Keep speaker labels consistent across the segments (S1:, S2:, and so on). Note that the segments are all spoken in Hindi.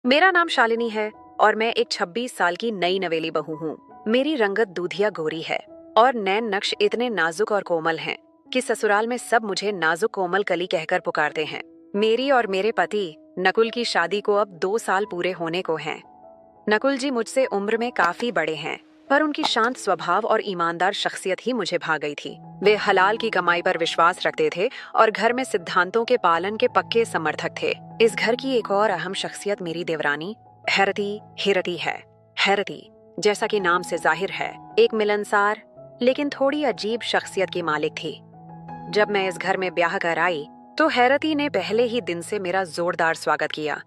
S1: मेरा नाम शालिनी है और मैं एक 26 साल की नई नवेली बहू हूँ। मेरी रंगत दूधिया गोरी है और नैन नक्श इतने नाजुक और कोमल हैं कि ससुराल में सब मुझे नाजुक कोमल कली कहकर पुकारते हैं। मेरी और मेरे पति नकुल की शादी को अब 2 साल पूरे होने को हैं। नकुल जी मुझसे उम्र में काफी बड़े हैं, पर उनकी शांत स्वभाव और ईमानदार शख्सियत ही मुझे भा गई थी। वे हलाल की कमाई पर विश्वास रखते थे और घर में सिद्धांतों के पालन के पक्के समर्थक थे। इस घर की एक और अहम शख्सियत मेरी देवरानी हैरती हिरती है। हैरती, जैसा कि नाम से जाहिर है, एक मिलनसार लेकिन थोड़ी अजीब शख्सियत की मालिक थी। जब मैं इस घर में ब्याह कर आई तो हैरती ने पहले ही दिन से मेरा जोरदार स्वागत किया।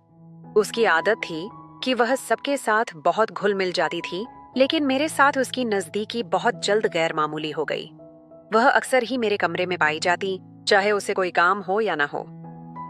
S1: उसकी आदत थी कि वह सबके साथ बहुत घुल मिल जाती थी, लेकिन मेरे साथ उसकी नजदीकी बहुत जल्द गैर मामूली हो गई। वह अक्सर ही मेरे कमरे में पाई जाती, चाहे उसे कोई काम हो या न हो।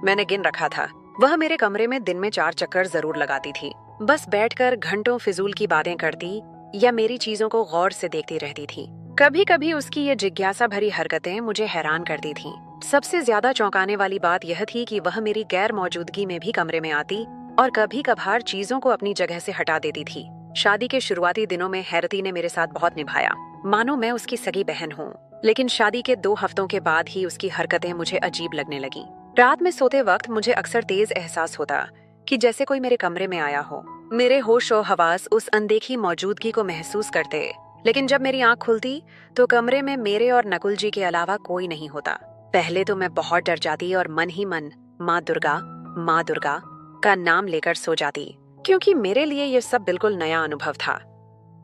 S1: मैंने गिन रखा था, वह मेरे कमरे में दिन में 4 चक्कर जरूर लगाती थी। बस बैठकर घंटों फिजूल की बातें करती या मेरी चीजों को गौर से देखती रहती थी। कभी कभी उसकी ये जिज्ञासा भरी हरकतें मुझे हैरान करती थीं। सबसे ज्यादा चौंकाने वाली बात यह थी कि वह मेरी गैर मौजूदगी में भी कमरे में आती और कभी कभार चीजों को अपनी जगह से हटा देती थी। शादी के शुरुआती दिनों में हैरती ने मेरे साथ बहुत निभाया, मानो मैं उसकी सगी बहन हूँ। लेकिन शादी के 2 हफ्तों के बाद ही उसकी हरकतें मुझे अजीब लगने लगी। रात में सोते वक्त मुझे अक्सर तेज एहसास होता कि जैसे कोई मेरे कमरे में आया हो। मेरे होश और हवास उस अनदेखी मौजूदगी को महसूस करते, लेकिन जब मेरी आंख खुलती तो कमरे में मेरे और नकुल जी के अलावा कोई नहीं होता। पहले तो मैं बहुत डर जाती और मन ही मन माँ दुर्गा का नाम लेकर सो जाती, क्योंकि मेरे लिए यह सब बिल्कुल नया अनुभव था।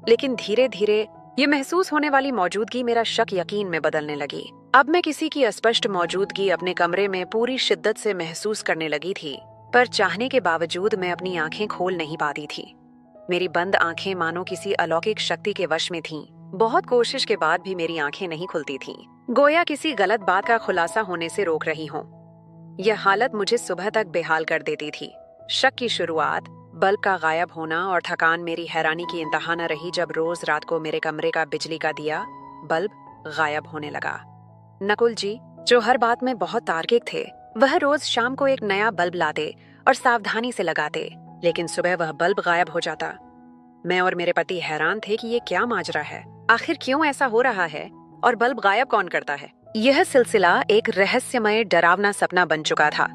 S1: लेकिन धीरे धीरे ये महसूस होने वाली मौजूदगी मेरा शक यकीन में बदलने लगी। अब मैं किसी की अस्पष्ट मौजूदगी अपने कमरे में पूरी शिद्दत से महसूस करने लगी थी, पर चाहने के बावजूद मैं अपनी आंखें खोल नहीं पाती थी। मेरी बंद आंखें मानो किसी अलौकिक शक्ति के वश में थीं। बहुत कोशिश के बाद भी मेरी आंखें नहीं खुलती थीं, गोया किसी गलत बात का खुलासा होने से रोक रही हों। यह हालत मुझे सुबह तक बेहाल कर देती थी। शक की शुरुआत बल्ब का गायब होना और थकान मेरी हैरानी की इंतहा न रही जब रोज रात को मेरे कमरे का बिजली का दिया बल्ब गायब होने लगा। नकुल जी, जो हर बात में बहुत तार्किक थे, वह रोज शाम को एक नया बल्ब लाते और सावधानी से लगाते, लेकिन सुबह वह बल्ब गायब हो जाता। मैं और मेरे पति हैरान थे कि ये क्या माजरा है, आखिर क्यों ऐसा हो रहा है और बल्ब गायब कौन करता है। यह सिलसिला एक रहस्यमय डरावना सपना बन चुका था।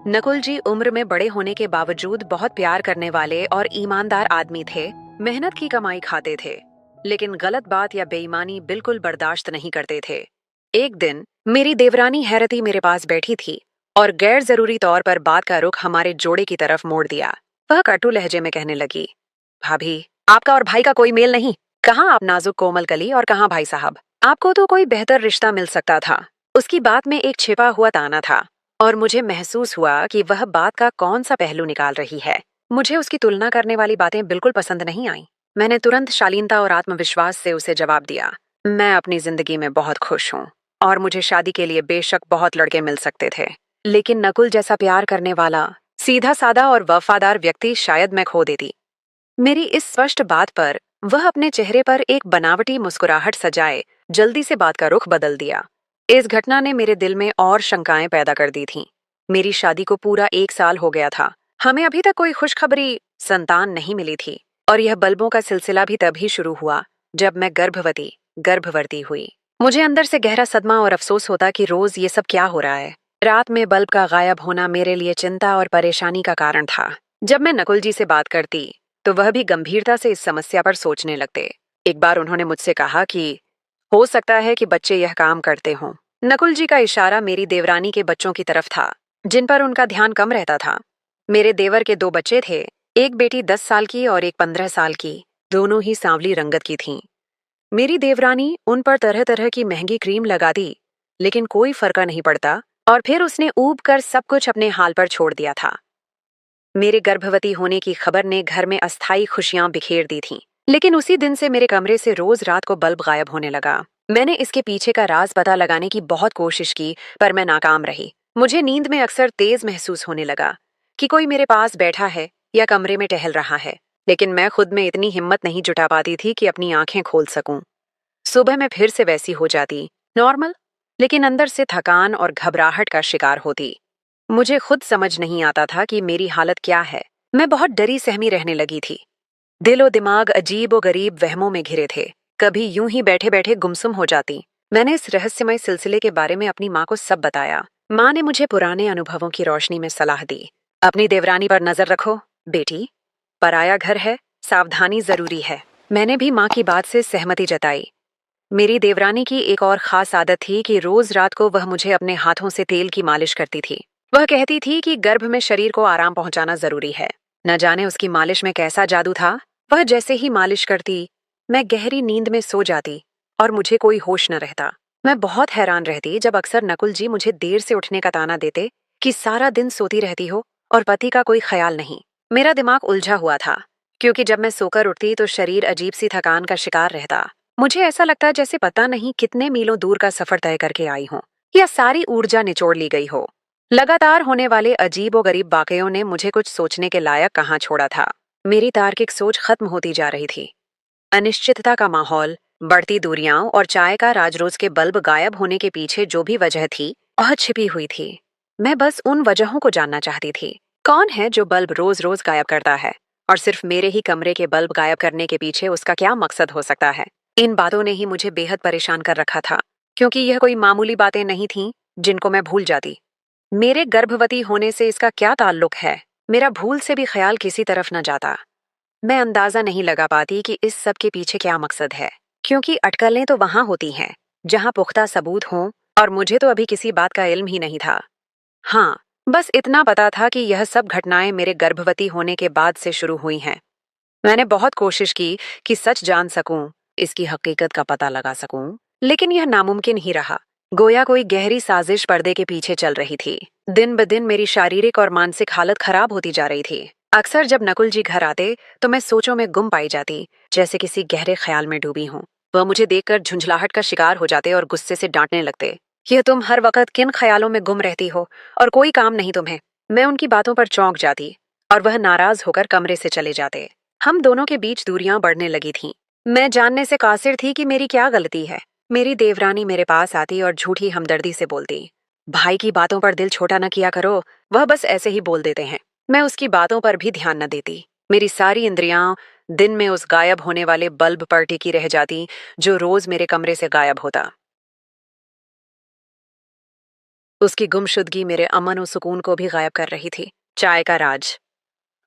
S1: नकुल जी उम्र में बड़े होने के बावजूद बहुत प्यार करने वाले और ईमानदार आदमी थे। मेहनत की कमाई खाते थे, लेकिन गलत बात या बेईमानी बिल्कुल बर्दाश्त नहीं करते थे। एक दिन मेरी देवरानी हैरती मेरे पास बैठी थी और गैर जरूरी तौर पर बात का रुख हमारे जोड़े की तरफ मोड़ दिया। वह कटु लहजे में कहने लगी, भाभी, आपका और भाई का कोई मेल नहीं। कहाँ आप नाजुक कोमल कली और कहाँ भाई साहब। आपको तो कोई बेहतर रिश्ता मिल सकता था। उसकी बात में एक छिपा हुआ ताना था और मुझे महसूस हुआ कि वह बात का कौन सा पहलू निकाल रही है। मुझे उसकी तुलना करने वाली बातें बिल्कुल पसंद नहीं आईं। मैंने तुरंत शालीनता और आत्मविश्वास से उसे जवाब दिया, मैं अपनी जिंदगी में बहुत खुश हूँ और मुझे शादी के लिए बेशक बहुत लड़के मिल सकते थे, लेकिन नकुल जैसा प्यार करने वाला, सीधा साधा और वफादार व्यक्ति शायद मैं खो देती। मेरी इस स्पष्ट बात पर वह अपने चेहरे पर एक बनावटी मुस्कुराहट सजाए जल्दी से बात का रुख बदल दिया। इस घटना ने मेरे दिल में और शंकाएं पैदा कर दी थीं। मेरी शादी को पूरा 1 साल हो गया था। हमें अभी तक कोई खुशखबरी संतान नहीं मिली थी और यह बल्बों का सिलसिला भी तभी शुरू हुआ जब मैं गर्भवती हुई। मुझे अंदर से गहरा सदमा और अफसोस होता कि रोज ये सब क्या हो रहा है। रात में बल्ब का गायब होना मेरे लिए चिंता और परेशानी का कारण था। जब मैं नकुल जी से बात करती तो वह भी गंभीरता से इस समस्या पर सोचने लगते। एक बार उन्होंने मुझसे कहा कि हो सकता है कि बच्चे यह काम करते हों। नकुल जी का इशारा मेरी देवरानी के बच्चों की तरफ था, जिन पर उनका ध्यान कम रहता था। मेरे देवर के 2 बच्चे थे, एक बेटी 10 साल की और एक 15 साल की, दोनों ही सांवली रंगत की थीं। मेरी देवरानी उन पर तरह तरह की महंगी क्रीम लगाती, लेकिन कोई फर्क नहीं पड़ता और फिर उसने ऊब कर सब कुछ अपने हाल पर छोड़ दिया था। मेरे गर्भवती होने की खबर ने घर में अस्थायी खुशियां बिखेर दी थीं, लेकिन उसी दिन से मेरे कमरे से रोज रात को बल्ब गायब होने लगा। मैंने इसके पीछे का राज पता लगाने की बहुत कोशिश की, पर मैं नाकाम रही। मुझे नींद में अक्सर तेज महसूस होने लगा कि कोई मेरे पास बैठा है या कमरे में टहल रहा है, लेकिन मैं खुद में इतनी हिम्मत नहीं जुटा पाती थी कि अपनी आंखें खोल सकूं। सुबह मैं फिर से वैसी हो जाती, नॉर्मल, लेकिन अंदर से थकान और घबराहट का शिकार होती। मुझे खुद समझ नहीं आता था कि मेरी हालत क्या है। मैं बहुत डरी सहमी रहने लगी थी। दिल और दिमाग अजीब और गरीब वहमों में घिरे थे। कभी यूं ही बैठे बैठे गुमसुम हो जाती। मैंने इस रहस्यमय सिलसिले के बारे में अपनी माँ को सब बताया। माँ ने मुझे पुराने अनुभवों की रोशनी में सलाह दी। अपनी देवरानी पर नजर रखो बेटी, पराया घर है, सावधानी जरूरी है। मैंने भी माँ की बात से सहमति जताई। मेरी देवरानी की एक और खास आदत थी कि रोज रात को वह मुझे अपने हाथों से तेल की मालिश करती थी। वह कहती थी कि गर्भ में शरीर को आराम पहुंचाना जरूरी है। न जाने उसकी मालिश में कैसा जादू था। वह जैसे ही मालिश करती, मैं गहरी नींद में सो जाती और मुझे कोई होश न रहता। मैं बहुत हैरान रहती जब अक्सर नकुल जी मुझे देर से उठने का ताना देते कि सारा दिन सोती रहती हो और पति का कोई ख्याल नहीं। मेरा दिमाग उलझा हुआ था, क्योंकि जब मैं सोकर उठती तो शरीर अजीब सी थकान का शिकार रहता। मुझे ऐसा लगता जैसे पता नहीं कितने मीलों दूर का सफर तय करके आई हूँ या सारी ऊर्जा निचोड़ ली गई हो। लगातार होने वाले अजीब और गरीब वाकयों ने मुझे कुछ सोचने के लायक कहाँ छोड़ा था। मेरी तार्किक सोच खत्म होती जा रही थी। अनिश्चितता का माहौल, बढ़ती दूरियां और चाय का राज रोज के बल्ब गायब होने के पीछे जो भी वजह थी वह छिपी हुई थी। मैं बस उन वजहों को जानना चाहती थी। कौन है जो बल्ब रोज रोज गायब करता है, और सिर्फ मेरे ही कमरे के बल्ब गायब करने के पीछे उसका क्या मकसद हो सकता है। इन बातों ने ही मुझे बेहद परेशान कर रखा था, क्योंकि यह कोई मामूली बातें नहीं थीं जिनको मैं भूल जाती। मेरे गर्भवती होने से इसका क्या ताल्लुक है, मेरा भूल से भी ख्याल किसी तरफ न जाता। मैं अंदाजा नहीं लगा पाती कि इस सब के पीछे क्या मकसद है, क्योंकि अटकलें तो वहां होती हैं जहां पुख्ता सबूत हों, और मुझे तो अभी किसी बात का इल्म ही नहीं था। हाँ, बस इतना पता था कि यह सब घटनाएं मेरे गर्भवती होने के बाद से शुरू हुई हैं। मैंने बहुत कोशिश की कि सच जान सकूं, इसकी हकीकत का पता लगा सकूं, लेकिन यह नामुमकिन ही रहा। गोया कोई गहरी साजिश पर्दे के पीछे चल रही थी। दिन ब दिन मेरी शारीरिक और मानसिक हालत खराब होती जा रही थी। अक्सर जब नकुल जी घर आते तो मैं सोचों में गुम पाई जाती, जैसे किसी गहरे ख्याल में डूबी हूँ। वह मुझे देखकर झुंझलाहट का शिकार हो जाते और गुस्से से डांटने लगते। यह तुम हर वक्त किन ख्यालों में गुम रहती हो और कोई काम नहीं तुम्हें। मैं उनकी बातों पर चौंक जाती और वह नाराज होकर कमरे से चले जाते। हम दोनों के बीच दूरियां बढ़ने लगी थीं। मैं जानने से कासिर थी कि मेरी क्या गलती है। मेरी देवरानी मेरे पास आती और झूठी हमदर्दी से बोलती, भाई की बातों पर दिल छोटा न किया करो, वह बस ऐसे ही बोल देते हैं। मैं उसकी बातों पर भी ध्यान न देती। मेरी सारी इंद्रियां दिन में उस गायब होने वाले बल्ब पर टिकी रह जाती जो रोज मेरे कमरे से गायब होता। उसकी गुमशुदगी मेरे अमन और सुकून को भी गायब कर रही थी। चाय का राज।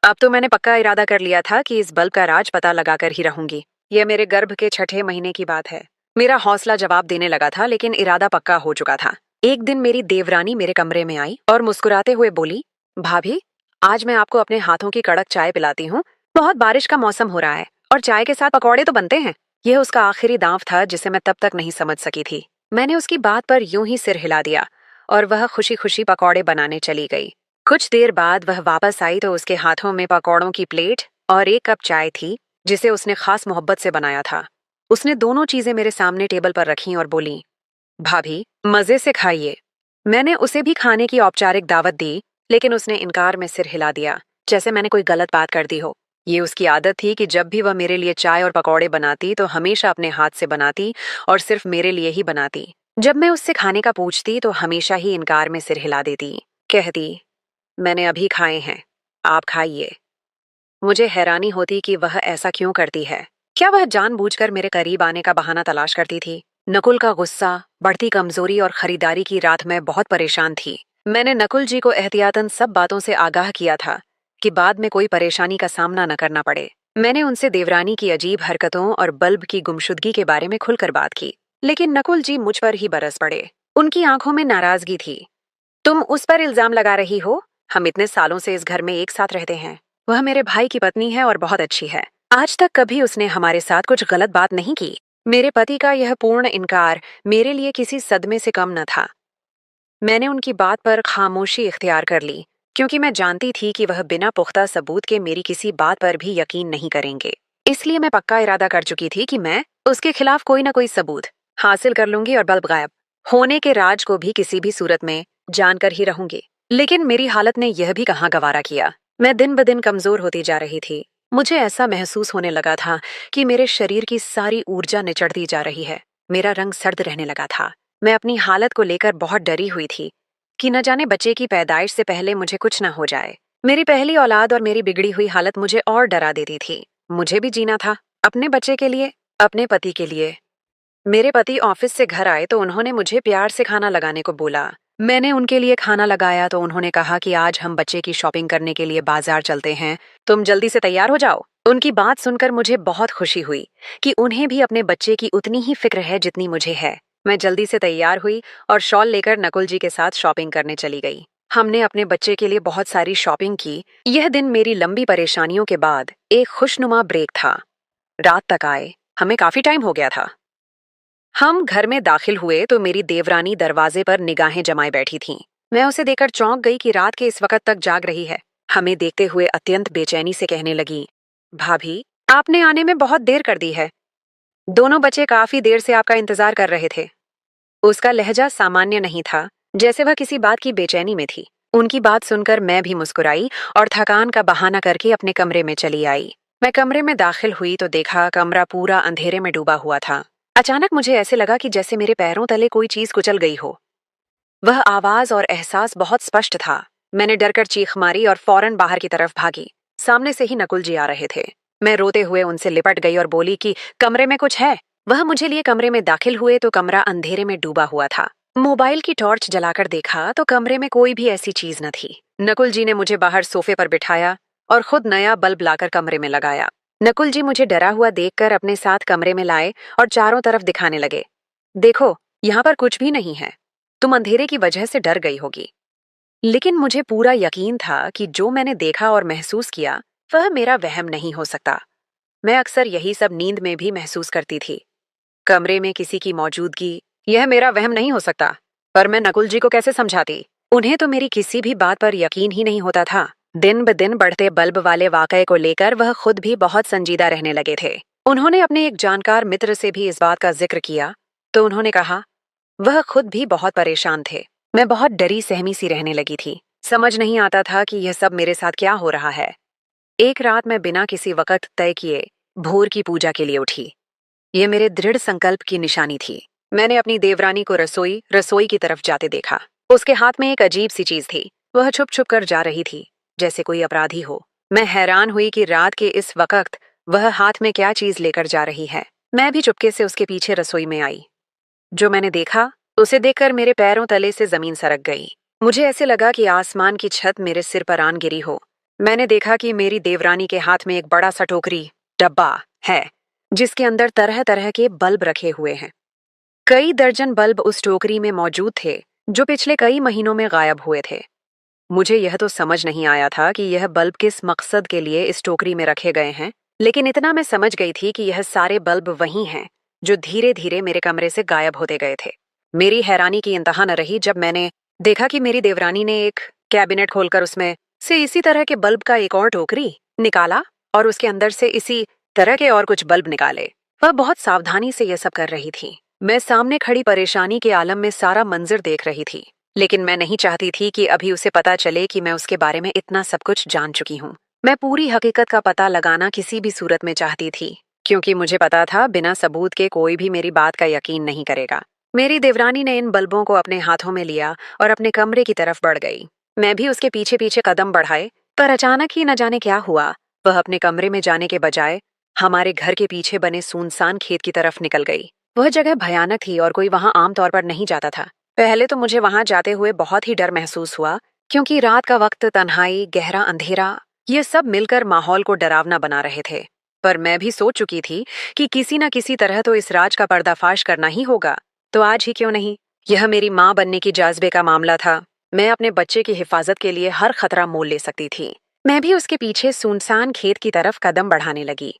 S1: अब तो मैंने पक्का इरादा कर लिया था कि इस बल्ब का राज पता लगाकर ही रहूंगी। यह मेरे गर्भ के छठे महीने की बात है। मेरा हौसला जवाब देने लगा था, लेकिन इरादा पक्का हो चुका था। एक दिन मेरी देवरानी मेरे कमरे में आई और मुस्कुराते हुए बोली, भाभी, आज मैं आपको अपने हाथों की कड़क चाय पिलाती हूँ। बहुत बारिश का मौसम हो रहा है और चाय के साथ पकौड़े तो बनते हैं। यह उसका आखिरी दांव था जिसे मैं तब तक नहीं समझ सकी थी। मैंने उसकी बात पर यूं ही सिर हिला दिया और वह खुशी खुशी पकौड़े बनाने चली गई। कुछ देर बाद वह वापस आई तो उसके हाथों में पकौड़ों की प्लेट और एक कप चाय थी, जिसे उसने खास मोहब्बत से बनाया था। उसने दोनों चीजें मेरे सामने टेबल पर रखीं और बोली, भाभी, मजे से खाइए। मैंने उसे भी खाने की औपचारिक दावत दी, लेकिन उसने इनकार में सिर हिला दिया, जैसे मैंने कोई गलत बात कर दी हो। ये उसकी आदत थी कि जब भी वह मेरे लिए चाय और पकौड़े बनाती तो हमेशा अपने हाथ से बनाती और सिर्फ मेरे लिए ही बनाती। जब मैं उससे खाने का पूछती तो हमेशा ही इनकार में सिर हिला देती। कहती, मैंने अभी खाए हैं, आप खाइए। मुझे हैरानी होती कि वह ऐसा क्यों करती है। क्या वह जानबूझकर मेरे करीब आने का बहाना तलाश करती थी? नकुल का गुस्सा, बढ़ती कमजोरी और खरीदारी की रात में बहुत परेशान थी। मैंने नकुल जी को एहतियातन सब बातों से आगाह किया था कि बाद में कोई परेशानी का सामना न करना पड़े। मैंने उनसे देवरानी की अजीब हरकतों और बल्ब की गुमशुदगी के बारे में खुलकर बात की, लेकिन नकुल जी मुझ पर ही बरस पड़े। उनकी आंखों में नाराजगी थी। तुम उस पर इल्जाम लगा रही हो? हम इतने सालों से इस घर में एक साथ रहते हैं। वह मेरे भाई की पत्नी है और बहुत अच्छी है। आज तक कभी उसने हमारे साथ कुछ गलत बात नहीं की। मेरे पति का यह पूर्ण इनकार मेरे लिए किसी सदमे से कम न था। मैंने उनकी बात पर खामोशी इख्तियार कर ली, क्योंकि मैं जानती थी कि वह बिना पुख्ता सबूत के मेरी किसी बात पर भी यकीन नहीं करेंगे। इसलिए मैं पक्का इरादा कर चुकी थी कि मैं उसके खिलाफ कोई न कोई सबूत हासिल कर लूंगी और बल्ब गायब होने के राज को भी किसी भी सूरत में जानकर ही रहूंगी। लेकिन मेरी हालत ने यह भी कहाँ गवारा किया। मैं दिन ब दिन कमजोर होती जा रही थी। मुझे ऐसा महसूस होने लगा था कि मेरे शरीर की सारी ऊर्जा निचड़ती जा रही है। मेरा रंग सर्द रहने लगा था। मैं अपनी हालत को लेकर बहुत डरी हुई थी कि न जाने बच्चे की पैदाइश से पहले मुझे कुछ न हो जाए। मेरी पहली औलाद और मेरी बिगड़ी हुई हालत मुझे और डरा देती थी। मुझे भी जीना था, अपने बच्चे के लिए, अपने पति के लिए। मेरे पति ऑफिस से घर आए तो उन्होंने मुझे प्यार से खाना लगाने को बोला। मैंने उनके लिए खाना लगाया तो उन्होंने कहा कि आज हम बच्चे की शॉपिंग करने के लिए बाजार चलते हैं, तुम जल्दी से तैयार हो जाओ। उनकी बात सुनकर मुझे बहुत खुशी हुई कि उन्हें भी अपने बच्चे की उतनी ही फिक्र है जितनी मुझे है। मैं जल्दी से तैयार हुई और शॉल लेकर नकुल जी के साथ शॉपिंग करने चली गई। हमने अपने बच्चे के लिए बहुत सारी शॉपिंग की। यह दिन मेरी लंबी परेशानियों के बाद एक खुशनुमा ब्रेक था। रात तक आए, हमें काफी टाइम हो गया था। हम घर में दाखिल हुए तो मेरी देवरानी दरवाजे पर निगाहें जमाए बैठी थीं। मैं उसे देखकर चौंक गई कि रात के इस वक्त तक जाग रही है। हमें देखते हुए अत्यंत बेचैनी से कहने लगी, भाभी, आपने आने में बहुत देर कर दी है। दोनों बच्चे काफी देर से आपका इंतजार कर रहे थे। उसका लहजा सामान्य नहीं था, जैसे वह किसी बात की बेचैनी में थी। उनकी बात सुनकर मैं भी मुस्कुराई और थकान का बहाना करके अपने कमरे में चली आई। मैं कमरे में दाखिल हुई तो देखा कमरा पूरा अंधेरे में डूबा हुआ था। अचानक मुझे ऐसे लगा कि जैसे मेरे पैरों तले कोई चीज कुचल गई हो। वह आवाज और एहसास बहुत स्पष्ट था। मैंने डरकर चीख मारी और फौरन बाहर की तरफ भागी। सामने से ही नकुल जी आ रहे थे। मैं रोते हुए उनसे लिपट गई और बोली कि कमरे में कुछ है। वह मुझे लिए कमरे में दाखिल हुए तो कमरा अंधेरे में डूबा हुआ था। मोबाइल की टॉर्च जलाकर देखा तो कमरे में कोई भी ऐसी चीज न थी। नकुल जी ने मुझे बाहर सोफे पर बिठाया और खुद नया बल्ब लाकर कमरे में लगाया। नकुल जी मुझे डरा हुआ देखकर अपने साथ कमरे में लाए और चारों तरफ दिखाने लगे। देखो, यहाँ पर कुछ भी नहीं है। तुम अंधेरे की वजह से डर गई होगी। लेकिन मुझे पूरा यकीन था कि जो मैंने देखा और महसूस किया वह मेरा वहम नहीं हो सकता। मैं अक्सर यही सब नींद में भी महसूस करती थी। कमरे में किसी की मौजूदगी, यह मेरा वहम नहीं हो सकता। पर मैं नकुल जी को कैसे समझाती? उन्हें तो मेरी किसी भी बात पर यकीन ही नहीं होता था। दिन ब दिन बढ़ते बल्ब वाले वाकये को लेकर वह खुद भी बहुत संजीदा रहने लगे थे। उन्होंने अपने एक जानकार मित्र से भी इस बात का जिक्र किया तो उन्होंने कहा वह खुद भी बहुत परेशान थे। मैं बहुत डरी सहमी सी रहने लगी थी। समझ नहीं आता था कि यह सब मेरे साथ क्या हो रहा है। एक रात मैं बिना किसी वक्त तय किए भोर की पूजा के लिए उठी। यह मेरे दृढ़ संकल्प की निशानी थी। मैंने अपनी देवरानी को रसोई की तरफ जाते देखा। उसके हाथ में एक अजीब सी चीज थी। वह छुप छुप कर जा रही थी, जैसे कोई अपराधी हो। मैं हैरान हुई कि रात के इस वक्त वह हाथ में क्या चीज लेकर जा रही है। मैं भी चुपके से उसके पीछे रसोई में आई। जो मैंने देखा उसे देखकर मेरे पैरों तले से जमीन सरक गई। मुझे ऐसे लगा कि आसमान की छत मेरे सिर पर आन गिरी हो। मैंने देखा कि मेरी देवरानी के हाथ में एक बड़ा सा टोकरी डब्बा है, जिसके अंदर तरह तरह के बल्ब रखे हुए हैं। कई दर्जन बल्ब उस टोकरी में मौजूद थे, जो पिछले कई महीनों में गायब हुए थे। मुझे यह तो समझ नहीं आया था कि यह बल्ब किस मकसद के लिए इस टोकरी में रखे गए हैं, लेकिन इतना मैं समझ गई थी कि यह सारे बल्ब वही हैं जो धीरे धीरे मेरे कमरे से गायब होते गए थे। मेरी हैरानी की इंतहा न रही जब मैंने देखा कि मेरी देवरानी ने एक कैबिनेट खोलकर उसमें से इसी तरह के बल्ब का एक और टोकरी निकाला और उसके अंदर से इसी तरह के और कुछ बल्ब निकाले। वह बहुत सावधानी से यह सब कर रही थी। मैं सामने खड़ी परेशानी के आलम में सारा मंजर देख रही थी, लेकिन मैं नहीं चाहती थी कि अभी उसे पता चले कि मैं उसके बारे में इतना सब कुछ जान चुकी हूँ। मैं पूरी हकीकत का पता लगाना किसी भी सूरत में चाहती थी, क्योंकि मुझे पता था बिना सबूत के कोई भी मेरी बात का यकीन नहीं करेगा। मेरी देवरानी ने इन बल्बों को अपने हाथों में लिया और अपने कमरे की तरफ बढ़ गई। मैं भी उसके पीछे पीछे कदम बढ़ाए, पर अचानक ही न जाने क्या हुआ, वह अपने कमरे में जाने के बजाय हमारे घर के पीछे बने सुनसान खेत की तरफ निकल गई। वह जगह भयानक थी और कोई वहां आमतौर पर नहीं जाता था। पहले तो मुझे वहां जाते हुए बहुत ही डर महसूस हुआ, क्योंकि रात का वक्त, तन्हाई, गहरा अंधेरा, ये सब मिलकर माहौल को डरावना बना रहे थे। पर मैं भी सोच चुकी थी कि किसी न किसी तरह तो इस राज का पर्दाफाश करना ही होगा, तो आज ही क्यों नहीं। यह मेरी माँ बनने की जाज़्बे का मामला था। मैं अपने बच्चे की हिफाजत के लिए हर खतरा मोल ले सकती थी। मैं भी उसके पीछे सुनसान खेत की तरफ कदम बढ़ाने लगी।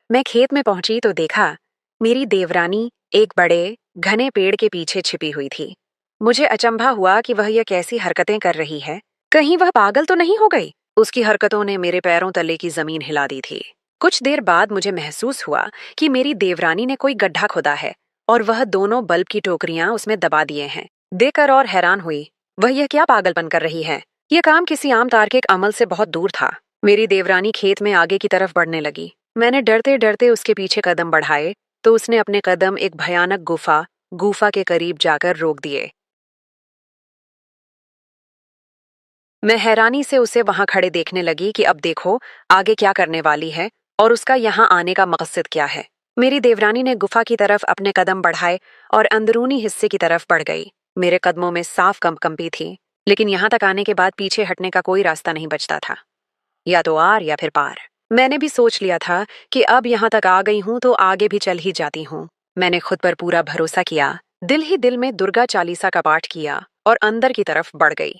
S1: मैं खेत में पहुंची तो देखा मेरी देवरानी एक बड़े घने पेड़ के पीछे छिपी हुई थी। मुझे अचंभा हुआ कि वह यह कैसी हरकतें कर रही है। कहीं वह पागल तो नहीं हो गई। उसकी हरकतों ने मेरे पैरों तले की जमीन हिला दी थी। कुछ देर बाद मुझे महसूस हुआ कि मेरी देवरानी ने कोई गड्ढा खोदा है और वह दोनों बल्ब की टोकरियां उसमें दबा दिए हैं। देखकर और हैरान हुई, वह यह क्या पागलपन कर रही है। यह काम किसी आम तार्किक अमल से बहुत दूर था। मेरी देवरानी खेत में आगे की तरफ बढ़ने लगी। मैंने डरते डरते उसके पीछे कदम बढ़ाए तो उसने अपने कदम एक भयानक गुफा के करीब जाकर रोक दिए। मैं हैरानी से उसे वहां खड़े देखने लगी कि अब देखो आगे क्या करने वाली है और उसका यहाँ आने का मकसद क्या है। मेरी देवरानी ने गुफा की तरफ अपने कदम बढ़ाए और अंदरूनी हिस्से की तरफ बढ़ गई। मेरे कदमों में साफ कंपकंपी थी, लेकिन यहाँ तक आने के बाद पीछे हटने का कोई रास्ता नहीं बचता था। या तो आर या फिर पार। मैंने भी सोच लिया था कि अब यहाँ तक आ गई हूँ तो आगे भी चल ही जाती हूँ। मैंने खुद पर पूरा भरोसा किया, दिल ही दिल में दुर्गा चालीसा का पाठ किया और अंदर की तरफ बढ़ गई।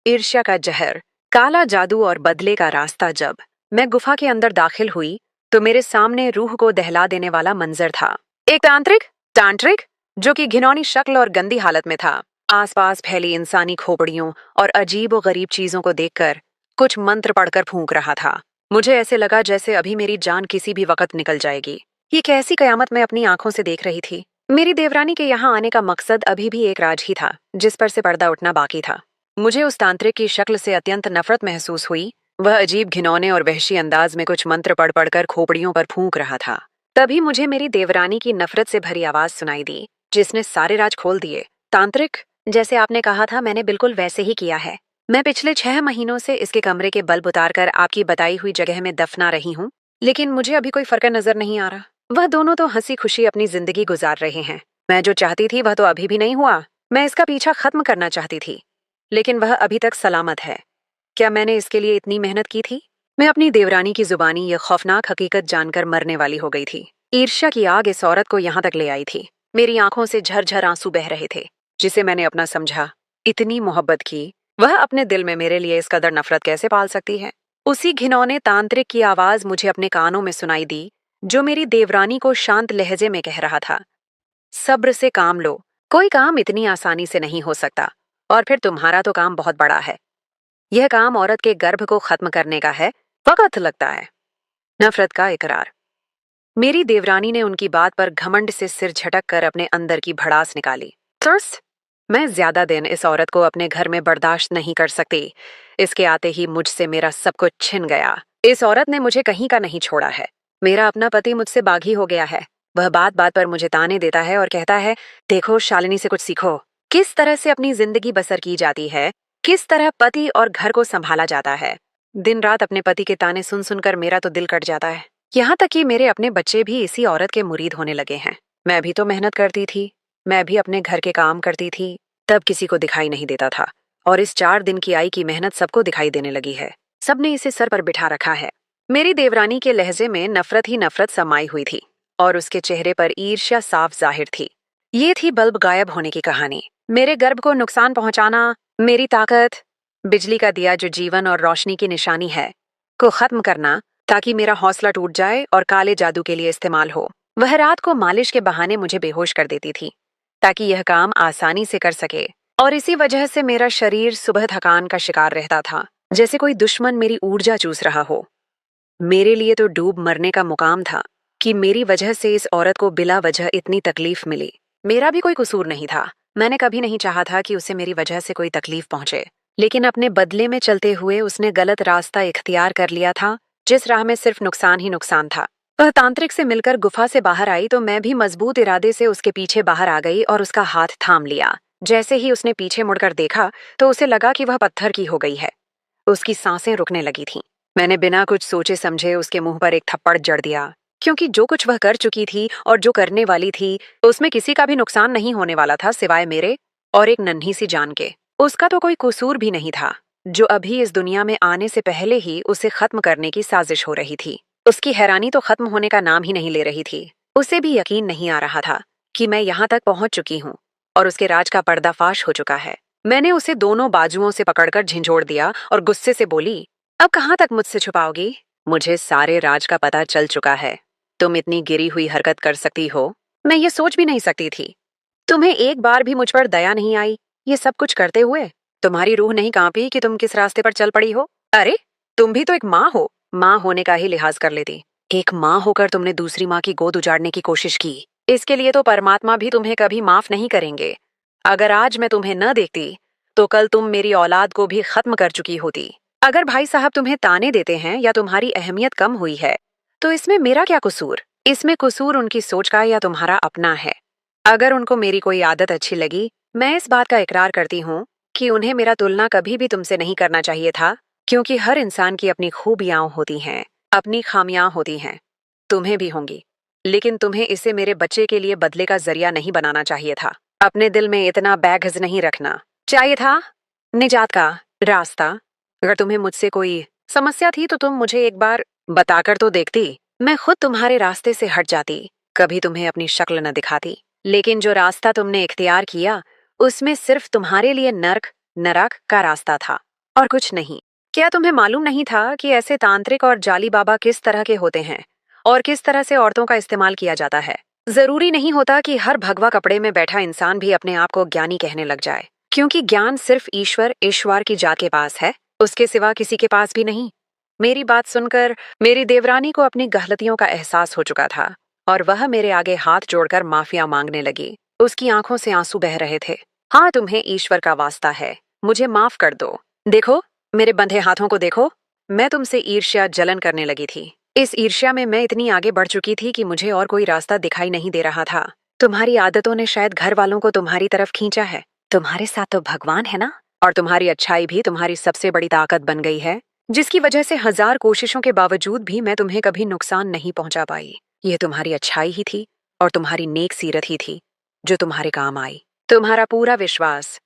S1: ईर्ष्या का जहर, काला जादू और बदले का रास्ता। जब मैं गुफा के अंदर दाखिल हुई तो मेरे सामने रूह को दहला देने वाला मंजर था। एक तांत्रिक तांत्रिक जो कि घिनौनी शक्ल और गंदी हालत में था। आसपास फैली इंसानी खोपड़ियों और अजीब व गरीब चीजों को देखकर कुछ मंत्र पढ़कर फूंक रहा था। मुझे ऐसे लगा जैसे अभी मेरी जान किसी भी वक्त निकल जाएगी। ये कैसी कयामत मैं अपनी आंखों से देख रही थी। मेरी देवरानी के यहाँ आने का मकसद अभी भी एक राज ही था, जिस पर से पर्दा उठना बाकी था। मुझे उस तांत्रिक की शक्ल से अत्यंत नफरत महसूस हुई। वह अजीब घिनौने और वहशी अंदाज में कुछ मंत्र पढ़ पढ़कर खोपड़ियों पर फूंक रहा था। तभी मुझे मेरी देवरानी की नफरत से भरी आवाज सुनाई दी, जिसने सारे राज खोल दिए। तांत्रिक, जैसे आपने कहा था मैंने बिल्कुल वैसे ही किया है। मैं पिछले 6 महीनों से इसके कमरे के बल्ब उतारकर आपकी बताई हुई जगह में दफना रही हूँ, लेकिन मुझे अभी कोई फर्क नजर नहीं आ रहा। वह दोनों तो हंसी खुशी अपनी जिंदगी गुजार रहे हैं। मैं जो चाहती थी वह तो अभी भी नहीं हुआ। मैं इसका पीछा खत्म करना चाहती थी, लेकिन वह अभी तक सलामत है। क्या मैंने इसके लिए इतनी मेहनत की थी? मैं अपनी देवरानी की जुबानी यह खौफनाक हकीकत जानकर मरने वाली हो गई थी। ईर्ष्या की आग इस औरत को यहाँ तक ले आई थी। मेरी आंखों से झरझर आंसू बह रहे थे। जिसे मैंने अपना समझा, इतनी मोहब्बत की, वह अपने दिल में मेरे लिए इस कदर नफरत कैसे पाल सकती है? उसी घिनौने तांत्रिक की आवाज मुझे अपने कानों में सुनाई दी, जो मेरी देवरानी को शांत लहजे में कह रहा था, सब्र से काम लो, कोई काम इतनी आसानी से नहीं हो सकता, और फिर तुम्हारा तो काम बहुत बड़ा है। यह काम औरत के गर्भ को खत्म करने का है, वक्त लगता है। नफरत का इकरार। मेरी देवरानी ने उनकी बात पर घमंड से सिर झटक कर अपने अंदर की भड़ास निकाली। थर्स्ट, मैं ज्यादा दिन इस औरत को अपने घर में बर्दाश्त नहीं कर सकती। इसके आते ही मुझसे मेरा सब कुछ छिन गया। इस औरत ने मुझे कहीं का नहीं छोड़ा है। मेरा अपना पति मुझसे बागी हो गया है। वह बात बात पर मुझे ताने देता है और कहता है, देखो शालिनी से कुछ सीखो। किस तरह से अपनी जिंदगी बसर की जाती है, किस तरह पति और घर को संभाला जाता है। दिन रात अपने पति के ताने सुन सुनकर मेरा तो दिल कट जाता है। यहाँ तक कि मेरे अपने बच्चे भी इसी औरत के मुरीद होने लगे हैं। मैं भी तो मेहनत करती थी, मैं भी अपने घर के काम करती थी, तब किसी को दिखाई नहीं देता था। और इस 4 दिन की आई की मेहनत सबको दिखाई देने लगी है। सबने इसे सर पर बिठा रखा है। मेरी देवरानी के लहजे में नफरत ही नफरत समाई हुई थी और उसके चेहरे पर ईर्ष्या साफ जाहिर थी। ये थी बल्ब गायब होने की कहानी। मेरे गर्भ को नुकसान पहुंचाना, मेरी ताकत, बिजली का दिया जो जीवन और रोशनी की निशानी है, को खत्म करना ताकि मेरा हौसला टूट जाए और काले जादू के लिए इस्तेमाल हो। वह रात को मालिश के बहाने मुझे बेहोश कर देती थी ताकि यह काम आसानी से कर सके, और इसी वजह से मेरा शरीर सुबह थकान का शिकार रहता था, जैसे कोई दुश्मन मेरी ऊर्जा चूस रहा हो। मेरे लिए तो डूब मरने का मुकाम था कि मेरी वजह से इस औरत को बिला वजह इतनी तकलीफ मिली। मेरा भी कोई कसूर नहीं था। मैंने कभी नहीं चाहा था कि उसे मेरी वजह से कोई तकलीफ पहुंचे, लेकिन अपने बदले में चलते हुए उसने गलत रास्ता इख्तियार कर लिया था, जिस राह में सिर्फ नुकसान ही नुकसान था। वह तांत्रिक से मिलकर गुफा से बाहर आई तो मैं भी मजबूत इरादे से उसके पीछे बाहर आ गई और उसका हाथ थाम लिया। जैसे ही उसने पीछे मुड़कर देखा तो उसे लगा कि वह पत्थर की हो गई है। उसकी सांसें रुकने लगी थीं। मैंने बिना कुछ सोचे समझे उसके मुंह पर एक थप्पड़ जड़ दिया, क्योंकि जो कुछ वह कर चुकी थी और जो करने वाली थी उसमें किसी का भी नुकसान नहीं होने वाला था सिवाय मेरे और एक नन्ही सी जान के। उसका तो कोई कसूर भी नहीं था, जो अभी इस दुनिया में आने से पहले ही उसे खत्म करने की साजिश हो रही थी। उसकी हैरानी तो खत्म होने का नाम ही नहीं ले रही थी। उसे भी यकीन नहीं आ रहा था कि मैं यहाँ तक पहुंच चुकी हूँ और उसके राज का पर्दाफाश हो चुका है। मैंने उसे दोनों बाजुओं से पकड़कर झिंझोड़ दिया और गुस्से से बोली, अब कहाँ तक मुझसे छुपाओगी? मुझे सारे राज का पता चल चुका है। तुम इतनी गिरी हुई हरकत कर सकती हो, मैं ये सोच भी नहीं सकती थी। तुम्हें एक बार भी मुझ पर दया नहीं आई ये सब कुछ करते हुए? तुम्हारी रूह नहीं कांपी कि तुम किस रास्ते पर चल पड़ी हो? अरे तुम भी तो एक माँ हो, माँ होने का ही लिहाज कर लेती। एक माँ होकर तुमने दूसरी माँ की गोद उजाड़ने की कोशिश की। इसके लिए तो परमात्मा भी तुम्हें कभी माफ नहीं करेंगे। अगर आज मैं तुम्हें न देखती तो कल तुम मेरी औलाद को भी खत्म कर चुकी होती। अगर भाई साहब तुम्हें ताने देते हैं या तुम्हारी अहमियत कम हुई है तो इसमें मेरा क्या कसूर? इसमें कसूर उनकी सोच का या तुम्हारा अपना है। अगर उनको मेरी कोई आदत अच्छी लगी, मैं इस बात का इकरार करती हूँ कि उन्हें मेरा तुलना कभी भी तुमसे नहीं करना चाहिए था, क्योंकि हर इंसान की अपनी खूबियां होती हैं, अपनी खामियां होती हैं। तुम्हें भी होंगी, लेकिन तुम्हें इसे मेरे बच्चे के लिए बदले का जरिया नहीं बनाना चाहिए था। अपने दिल में इतना बैगज नहीं रखना चाहिए था। निजात का रास्ता, अगर तुम्हें मुझसे कोई समस्या थी तो तुम मुझे एक बार बताकर तो देखती। मैं खुद तुम्हारे रास्ते से हट जाती, कभी तुम्हें अपनी शक्ल न दिखाती। लेकिन जो रास्ता तुमने इख्तियार किया, उसमें सिर्फ तुम्हारे लिए नरक का रास्ता था और कुछ नहीं। क्या तुम्हें मालूम नहीं था कि ऐसे तांत्रिक और जाली बाबा किस तरह के होते हैं और किस तरह से औरतों का इस्तेमाल किया जाता है? जरूरी नहीं होता कि हर भगवा कपड़े में बैठा इंसान भी अपने आप को ज्ञानी कहने लग जाए, क्योंकि ज्ञान सिर्फ ईश्वर की जात के पास है, उसके सिवा किसी के पास भी नहीं। मेरी बात सुनकर मेरी देवरानी को अपनी गलतियों का एहसास हो चुका था और वह मेरे आगे हाथ जोड़कर माफिया मांगने लगी। उसकी आंखों से आंसू बह रहे थे। हाँ, तुम्हें ईश्वर का वास्ता है, मुझे माफ कर दो। देखो, मेरे बंधे हाथों को देखो। मैं तुमसे ईर्ष्या जलन करने लगी थी। इस ईर्ष्या में मैं इतनी आगे बढ़ चुकी थी कि मुझे और कोई रास्ता दिखाई नहीं दे रहा था। तुम्हारी आदतों ने शायद घर वालों को तुम्हारी तरफ खींचा है। तुम्हारे साथ तो भगवान है ना, और तुम्हारी अच्छाई भी तुम्हारी सबसे बड़ी ताकत बन गई है, जिसकी वजह से 1000 कोशिशों के बावजूद भी मैं तुम्हें कभी नुकसान नहीं पहुंचा पाई। ये तुम्हारी अच्छाई ही थी और तुम्हारी नेक सीरत ही थी जो तुम्हारे काम आई। तुम्हारा पूरा विश्वास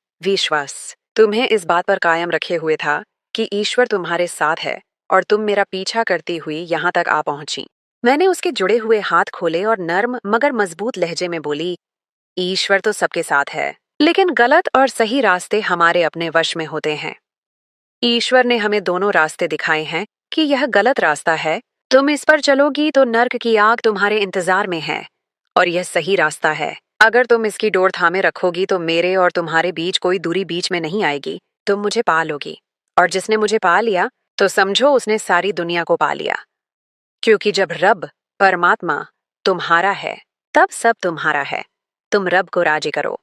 S1: तुम्हें इस बात पर कायम रखे हुए था कि ईश्वर तुम्हारे साथ है और तुम मेरा पीछा करती हुई यहाँ तक आ पहुंची। मैंने उसके जुड़े हुए हाथ खोले और नर्म मगर मजबूत लहजे में बोली, ईश्वर तो सबके साथ है, लेकिन गलत और सही रास्ते हमारे अपने वश में होते हैं। ईश्वर ने हमें दोनों रास्ते दिखाए हैं कि यह गलत रास्ता है, तुम इस पर चलोगी तो नर्क की आग तुम्हारे इंतजार में है, और यह सही रास्ता है, अगर तुम इसकी डोर थामे रखोगी तो मेरे और तुम्हारे बीच कोई दूरी बीच में नहीं आएगी। तुम मुझे पा लोगी, और जिसने मुझे पा लिया तो समझो उसने सारी दुनिया को पा लिया, क्योंकि जब रब परमात्मा तुम्हारा है तब सब तुम्हारा है। तुम रब को राजी करो,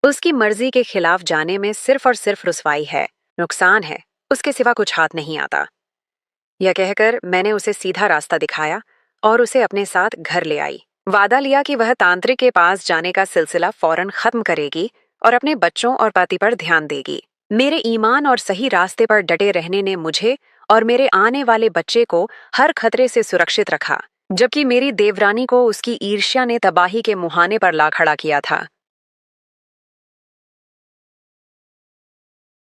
S1: उसकी मर्जी के खिलाफ जाने में सिर्फ और सिर्फ रुसवाई है, नुकसान है, उसके सिवा कुछ हाथ नहीं आता। यह कहकर मैंने उसे सीधा रास्ता दिखाया और उसे अपने साथ घर ले आई। वादा लिया कि वह तांत्रिक के पास जाने का सिलसिला फौरन खत्म करेगी और अपने बच्चों और पति पर ध्यान देगी। मेरे ईमान और सही रास्ते पर डटे रहने ने मुझे और मेरे आने वाले बच्चे को हर खतरे से सुरक्षित रखा, जबकि मेरी देवरानी को उसकी ईर्ष्या ने तबाही के मुहाने पर ला खड़ा किया था।